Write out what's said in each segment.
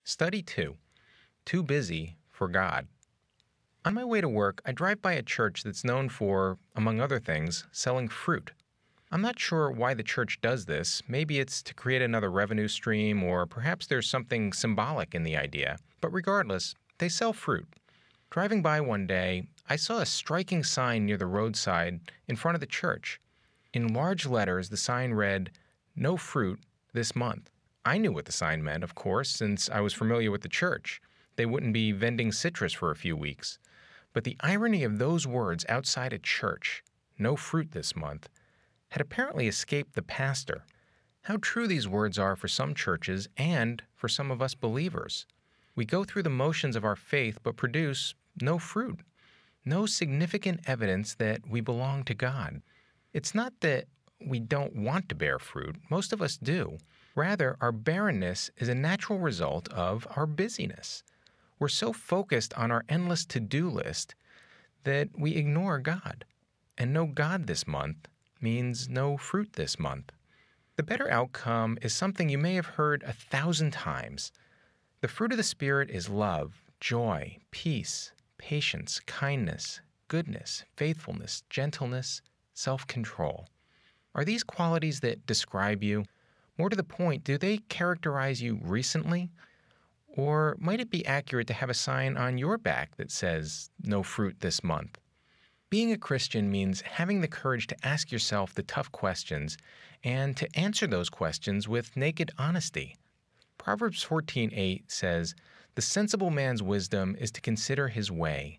Study 2. Too busy for God. On my way to work, I drive by a church that's known for, among other things, selling fruit. I'm not sure why the church does this. Maybe it's to create another revenue stream, or perhaps there's something symbolic in the idea. But regardless, they sell fruit. Driving by one day, I saw a striking sign near the roadside in front of the church. In large letters, the sign read, "No fruit this month." I knew what the sign meant, of course, since I was familiar with the church. They wouldn't be vending citrus for a few weeks. But the irony of those words outside a church, "No fruit this month," had apparently escaped the pastor. How true these words are for some churches and for some of us believers. We go through the motions of our faith but produce no fruit, no significant evidence that we belong to God. It's not that we don't want to bear fruit. Most of us do. Rather, our barrenness is a natural result of our busyness. We're so focused on our endless to-do list that we ignore God. And no God this month means no fruit this month. The better outcome is something you may have heard 1,000 times. The fruit of the Spirit is love, joy, peace, patience, kindness, goodness, faithfulness, gentleness, self-control. Are these qualities that describe you? More to the point, do they characterize you recently? Or might it be accurate to have a sign on your back that says, "No fruit this month"? Being a Christian means having the courage to ask yourself the tough questions and to answer those questions with naked honesty. Proverbs 14:8 says, "The sensible man's wisdom is to consider his way."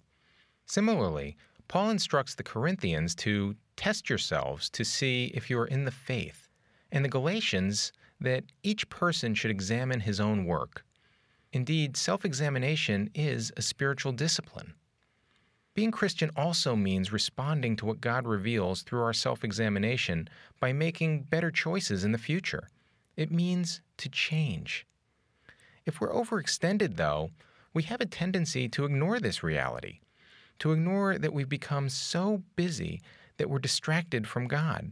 Similarly, Paul instructs the Corinthians to test yourselves to see if you are in the faith, and the Galatians that each person should examine his own work. Indeed, self-examination is a spiritual discipline. Being Christian also means responding to what God reveals through our self-examination by making better choices in the future. It means to change. If we're overextended, though, we have a tendency to ignore this reality, to ignore that we've become so busy that we're distracted from God.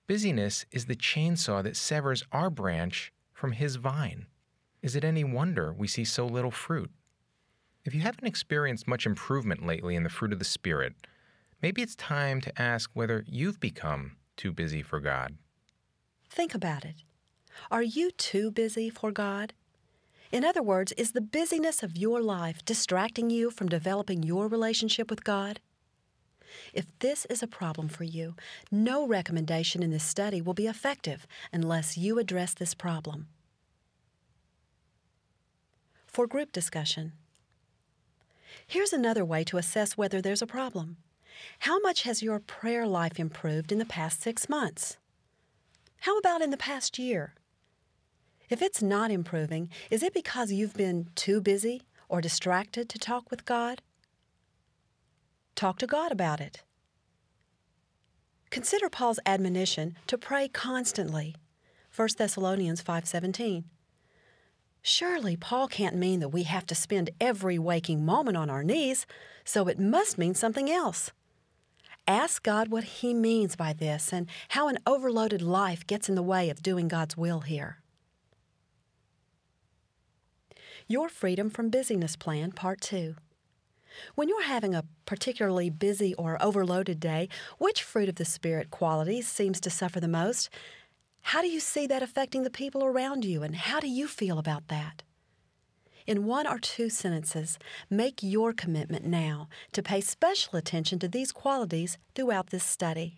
Busyness is the chainsaw that severs our branch from His vine. Is it any wonder we see so little fruit? If you haven't experienced much improvement lately in the fruit of the Spirit, maybe it's time to ask whether you've become too busy for God. Think about it. Are you too busy for God? In other words, is the busyness of your life distracting you from developing your relationship with God? If this is a problem for you, no recommendation in this study will be effective unless you address this problem. For group discussion, here's another way to assess whether there's a problem. How much has your prayer life improved in the past 6 months? How about in the past year? If it's not improving, is it because you've been too busy or distracted to talk with God? Talk to God about it. Consider Paul's admonition to pray constantly, 1 Thessalonians 5:17. Surely Paul can't mean that we have to spend every waking moment on our knees, so it must mean something else. Ask God what He means by this and how an overloaded life gets in the way of doing God's will here. Your Freedom from Busyness Plan, Part 2. When you're having a particularly busy or overloaded day, which fruit of the Spirit qualities seems to suffer the most? How do you see that affecting the people around you, and how do you feel about that? In 1 or 2 sentences, make your commitment now to pay special attention to these qualities throughout this study.